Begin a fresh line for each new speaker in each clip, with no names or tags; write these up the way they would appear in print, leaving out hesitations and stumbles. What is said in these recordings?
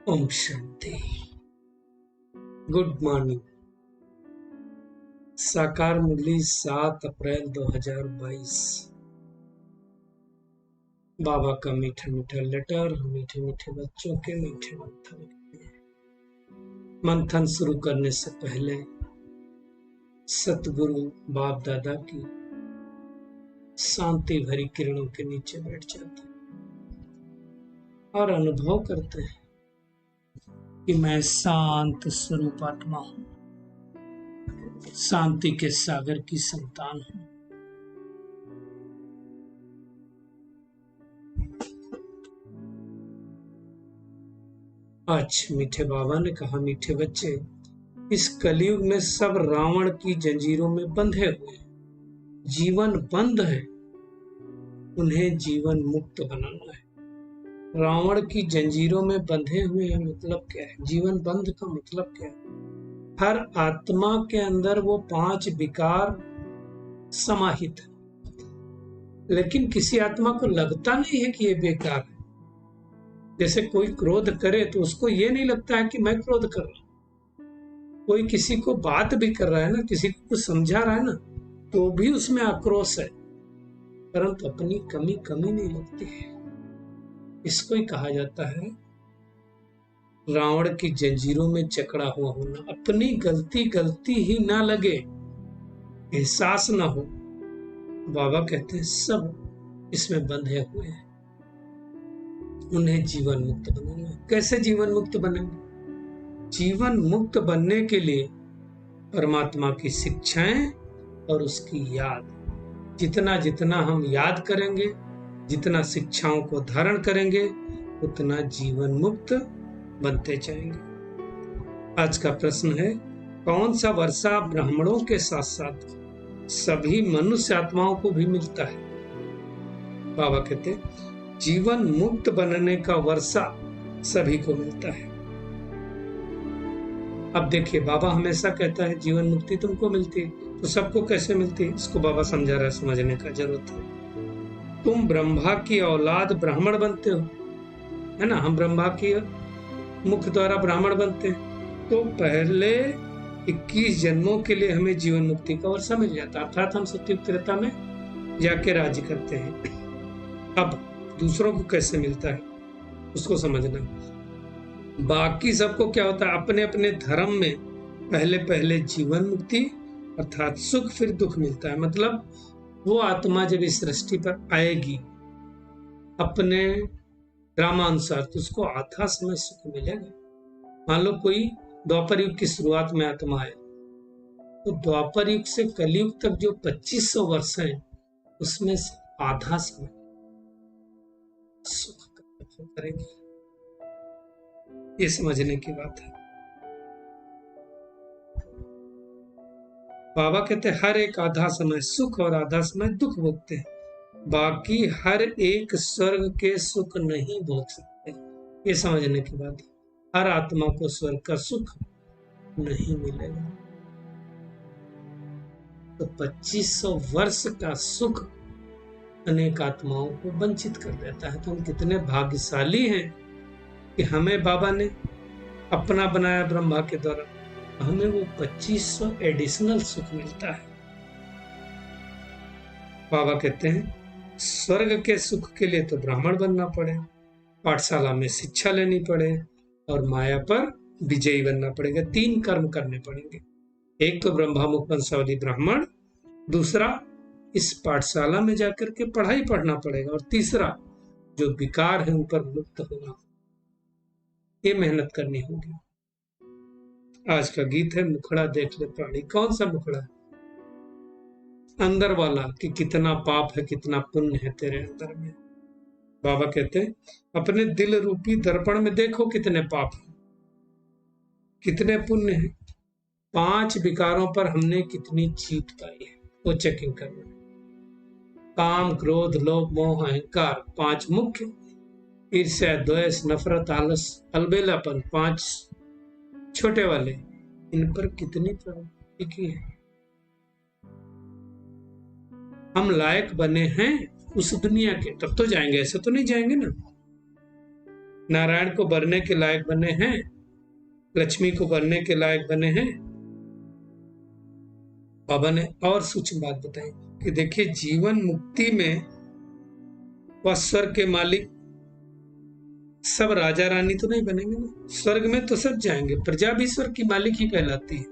Om Shanti. Good morning. साकार मुरली 7 अप्रैल 2022। बाबा का मीठा मीठा लेटर, मीठे मीठे बच्चों के मीठे मंथन। मंथन शुरू करने से पहले सतगुरु बाप दादा की शांति भरी किरणों के नीचे बैठ जाते हैं और अनुभव करते हैं कि मैं शांत स्वरूप आत्मा हूं, शांति के सागर की संतान हूं। आज मीठे बाबा ने कहा, मीठे बच्चे, इस कलयुग में सब रावण की जंजीरों में बंधे हुए हैं, जीवन बंद है, उन्हें जीवन मुक्त बनाना है। रावण की जंजीरों में बंधे हुए हैं मतलब क्या है? जीवन बंद का मतलब क्या है? हर आत्मा के अंदर वो 5 विकार समाहित है, लेकिन किसी आत्मा को लगता नहीं है कि ये बेकार है। जैसे कोई क्रोध करे तो उसको ये नहीं लगता है कि मैं क्रोध कर रहा हूं। कोई किसी को बात भी कर रहा है ना, किसी को कुछ समझा रहा है ना, तो भी उसमें आक्रोश है, परंतु अपनी कमी नहीं लगती है। इसको ही कहा जाता है रावण की जंजीरों में जकड़ा हुआ होना। अपनी गलती ही ना लगे, एहसास ना हो। बाबा कहते हैं सब इसमें बंधे हुए हैं, उन्हें जीवन मुक्त बनाना है। कैसे जीवन मुक्त बनेंगे? जीवन मुक्त बनने के लिए परमात्मा की शिक्षाएं और उसकी याद, जितना जितना हम याद करेंगे, जितना शिक्षाओं को धारण करेंगे, उतना जीवन मुक्त बनते जाएंगे। आज का प्रश्न है, कौन सा वर्षा ब्राह्मणों के साथ साथ सभी मनुष्य आत्माओं को भी मिलता है? बाबा कहते, जीवन मुक्त बनने का वर्षा सभी को मिलता है। अब देखिए, बाबा हमेशा कहता है जीवन मुक्ति तुमको मिलती है, तो सबको कैसे मिलती है? इसको बाबा समझा रहा है, समझने का जरूरत है। तुम ब्रह्मा की औलाद ब्राह्मण बनते हो, है ना? हम ब्रह्मा की मुख द्वारा ब्राह्मण बनते हैं, तो पहले 21 जन्मों के लिए हमें जीवन मुक्ति का वर्षा मिल जाता है, अर्थात हम सत्युग त्रेता में जाके राज्य करते हैं। अब दूसरों को कैसे मिलता है उसको समझना। बाकी सबको क्या होता है? अपने अपने धर्म में पहले जीवन मुक्ति अर्थात सुख, फिर दुख मिलता है। मतलब वो आत्मा जब इस सृष्टि पर आएगी अपने ड्रामानुसार, तो उसको आधा समय सुख मिलेगा। मान लो कोई द्वापर युग की शुरुआत में आत्मा है, तो द्वापर युग से कलयुग तक जो 2500 वर्ष हैं, उसमें से आधा समय सुख का करेंगे। ये समझने की बात है। बाबा कहते हैं हर एक आधा समय सुख और आधा समय दुख भोगते हैं, बाकी हर एक स्वर्ग के सुख नहीं भोग सकते। ये समझने की बात है। हर आत्मा को स्वर्ग का सुख नहीं मिलेगा। तो 2500 वर्ष का सुख अनेक आत्माओं को वंचित कर देता है। तो हम कितने भाग्यशाली हैं कि हमें बाबा ने अपना बनाया ब्रह्मा के द्वारा, हमें वो 2500 एडिशनल सुख मिलता है। बाबा कहते हैं स्वर्ग के सुख के लिए तो ब्राह्मण बनना पड़े, पाठशाला में शिक्षा लेनी पड़े और माया पर विजयी बनना पड़ेगा। 3 कर्म करने पड़ेंगे। एक तो ब्रह्मामुख वंशावली ब्राह्मण, दूसरा इस पाठशाला में जाकर के पढ़ाई पढ़ना पड़ेगा, और तीसरा जो विकार है उन पर मुक्त होना, ये मेहनत करनी होगी। आज का गीत है मुखड़ा देख ले प्राणी। कौन सा मुखड़ा? अंदर वाला, कि कितना पाप है कितना पुण्य है तेरे अंदर में। बाबा कहते हैं अपने दिल रूपी दर्पण में देखो कितने पाप है, कितने पुण्य है। 5 विकारों पर हमने कितनी जीत पाई है, वो चेकिंग करना। काम, क्रोध, लोभ, मोह, अहंकार 5 मुख्य, ईर्ष्या, द्वेष, नफरत, आलस, अलबेलापन 5 छोटे वाले, इन पर कितनी प्रवृत्ति की है। हम लायक बने हैं उस दुनिया के, तब तो जाएंगे, ऐसे तो नहीं जाएंगे ना। नारायण को बनने के लायक बने हैं, लक्ष्मी को बनने के लायक बने हैं। बाबा ने और सूक्ष्म बात बताई कि देखिए, जीवन मुक्ति में वह स्वर्ग के मालिक सब राजा रानी तो नहीं बनेंगे ना, स्वर्ग में तो सब जाएंगे, प्रजा भी स्वर्ग की मालिक ही कहलाती है।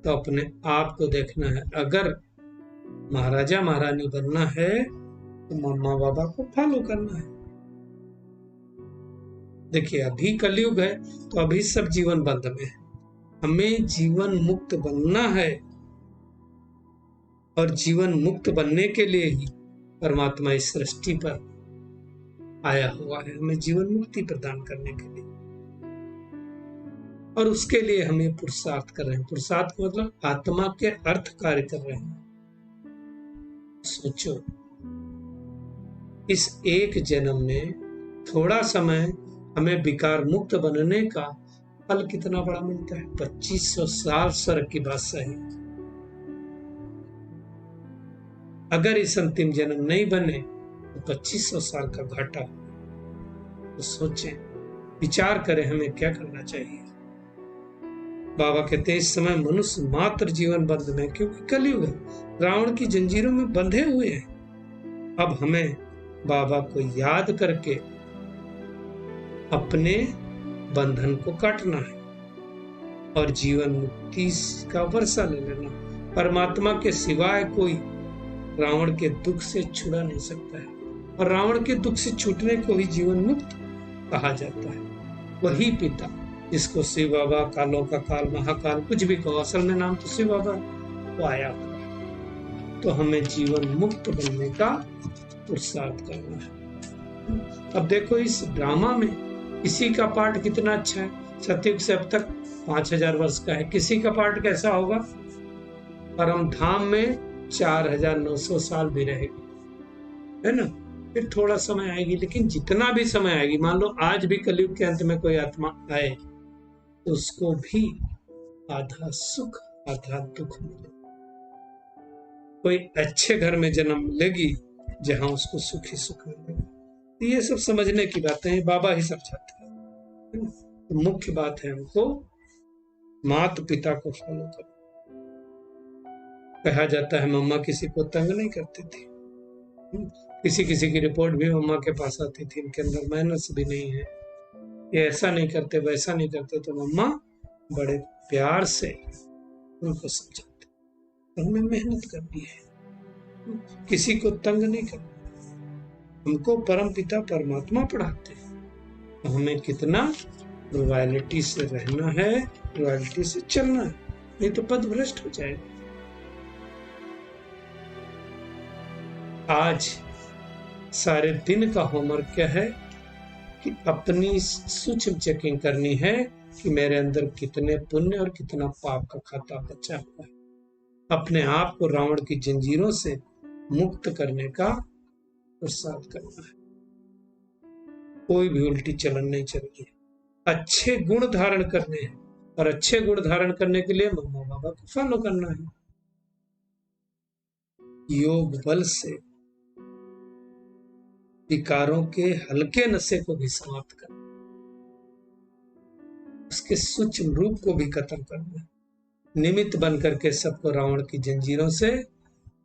तो अपने आप को देखना है, अगर महाराजा महारानी बनना है तो मम्मा बाबा को फॉलो करना है। देखिए, अभी कलयुग है तो अभी सब जीवन बंद में है, हमें जीवन मुक्त बनना है और जीवन मुक्त बनने के लिए ही परमात्मा इस सृष्टि पर आया हुआ है, हमें जीवन मुक्ति प्रदान करने के लिए। और उसके लिए हमें पुरुषार्थ कर रहे हैं। पुरुषार्थ का मतलब आत्मा के अर्थ कार्य कर रहे हैं। सोचो, इस एक जन्म में थोड़ा समय हमें विकार मुक्त बनने का फल कितना बड़ा मिलता है। 2500 साल स्वर्ग की बात सही। अगर इस अंतिम जन्म नहीं बने तो 2500 साल का घाटा। तो सोचें, विचार करें हमें क्या करना चाहिए। बाबा कहते हैं इस समय मनुष्य मात्र जीवन बंद में, क्योंकि कलयुग है, रावण की जंजीरों में बंधे हुए हैं। अब हमें बाबा को याद करके अपने बंधन को काटना है और जीवन मुक्ति का वर्षा ले लेना। परमात्मा के सिवाय कोई रावण के दुख से छुड़ा नहीं सकता है, और रावण के दुख से छूटने को ही जीवन मुक्त कहा जाता है। वही पिता जिसको शिव बाबा, कालों का काल, महाकाल, कुछ भी कहो, असल में नाम तो शिव बाबा वो आया हुआ है। तो हमें जीवन मुक्त बनने का पुरुषार्थ करना है। अब देखो, इस ड्रामा में किसी का पार्ट कितना अच्छा है। सतयुग से अब तक 5000 वर्ष का है। किसी का पार्ट कैसा होगा? परम धाम में 4900 साल भी रहेगी, है ना। फिर थोड़ा समय आएगी, लेकिन जितना भी समय आएगी, मान लो आज भी कलयुग के अंत में कोई आत्मा आए तो उसको भी आधा सुख आधा दुख मिले। कोई अच्छे घर में जन्म मिलेगी जहां उसको सुख ही सुख मिलेगा। तो ये सब समझने की बातें हैं, बाबा ही समझाते हैं। तो मुख्य बात है हमको माता पिता को फॉलो करो। कहा जाता है मम्मा किसी को तंग नहीं करती थी। किसी किसी की रिपोर्ट भी मम्मा के पास आती थी, इनके अंदर मैनर्स भी नहीं है, ये ऐसा नहीं करते वैसा नहीं करते। तो मम्मा बड़े प्यार से उनको समझाते। तो हमें मेहनत करनी है, किसी को तंग नहीं करना। हमको परम पिता परमात्मा पढ़ाते हैं, तो हमें कितना रॉयल्टी से रहना है, रॉयल्टी से चलना है, नहीं तो पद भ्रष्ट हो जाएगा। आज सारे दिन का होमवर्क क्या है कि अपनी सूक्ष्म चेकिंग करनी है कि मेरे अंदर कितने पुण्य और कितना पाप का खाता बचा हुआ है। अपने आप को रावण की जंजीरों से मुक्त करने का प्रसाद करना है। कोई भी उल्टी चलन नहीं चलनी है। अच्छे गुण धारण करने हैं, और अच्छे गुण धारण करने के लिए मम्मा बाबा को फॉलो करना है। योग बल से विकारों के हल्के नशे को भी समाप्त करना, उसके सूक्ष्म रूप को भी खत्म करना, निमित्त बन करके सबको रावण की जंजीरों से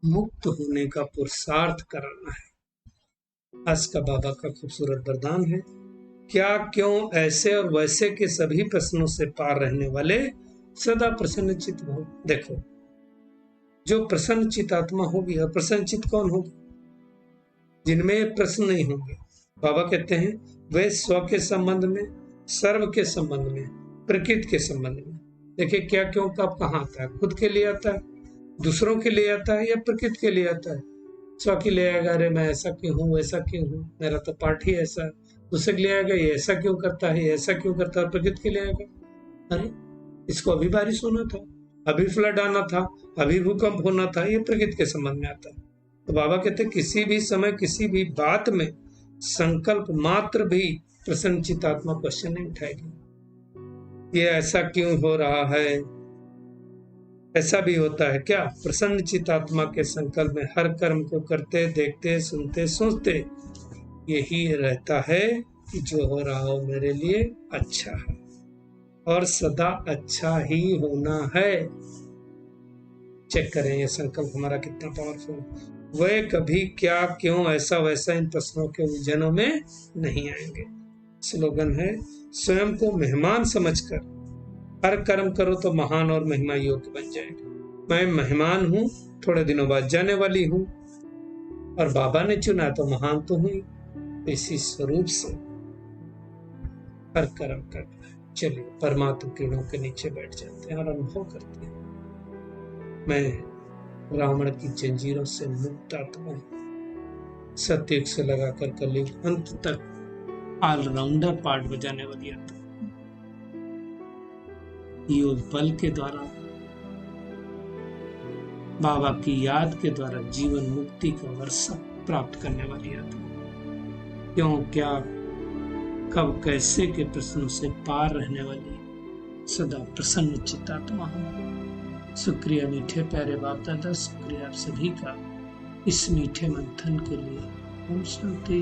मुक्त होने का पुरुषार्थ कराना है। आज का बाबा का खूबसूरत वरदान है, क्या क्यों ऐसे और वैसे के सभी प्रश्नों से पार रहने वाले सदा प्रसन्न चित्त हो। देखो, जो प्रसन्न चित्त आत्मा होगी, और प्रसन्न चित्त कौन होगी? जिनमें प्रश्न नहीं होंगे। बाबा कहते हैं वे स्व के संबंध में, सर्व के संबंध में, प्रकृति के संबंध में। देखिए, क्या क्यों कब कहाँ आता है? खुद के लिए आता है, दूसरों के लिए आता है, या प्रकृति के लिए आता है? स्व के लिए आएगा, अरे मैं ऐसा क्यों हूँ, वैसा क्यों हूँ, मेरा तो पाठ ही ऐसा। दूसरे के लिए आएगा, ये ऐसा क्यों करता है, ये ऐसा क्यों करता है। प्रकृति के लिए आएगा, अरे इसको अभी बारिश होना था, अभी फ्लड आना था, अभी भूकंप होना था। ये प्रकृति के संबंध में आता है। तो बाबा कहते किसी भी समय किसी भी बात में संकल्प मात्र भी प्रसन्नचित्त आत्मा क्वेश्चन नहीं उठाएगी। ये ऐसा क्यों हो रहा है? ऐसा भी होता है क्या? प्रसन्नचित्त आत्मा के संकल्प में हर कर्म को करते, देखते, सुनते, सोचते यही रहता है कि जो हो रहा हो मेरे लिए अच्छा है और सदा अच्छा ही होना है। चेक करें ये संकल्प हमारा कितना पावरफुल। वह कभी क्या क्यों ऐसा वैसा इन प्रश्नों के उलझनों में नहीं आएंगे। स्लोगन है, स्वयं को मेहमान समझकर हर कर्म करो तो महान और महिमा योग्य बन जाएगा। मैं मेहमान हूं, थोड़े दिनों बाद जाने वाली हूं, और बाबा ने चुना तो महान तो हुई। इसी स्वरूप से हर कर्म करना है। चलिए परमात्मा किरणों के नीचे बैठ जाते हैं और अनुभव करते हैं, मैं रावण की जंजीरों से मुक्त आत्मा हूं, सत्युग से लगाकर कलयुग अंत तक ऑलराउंडर पार्ट बजाने वाली आत्मा, योग बल के द्वारा बाबा की याद के द्वारा जीवन मुक्ति का वर्षा प्राप्त करने वाली आत्मा, क्यों क्या कब कैसे के प्रश्नों से पार रहने वाली सदा प्रसन्न चित्त आत्मा हूं। शुक्रिया मीठे प्यारे बाप दादा, शुक्रिया आप सभी का इस मीठे मंथन के लिए। ओम शांति।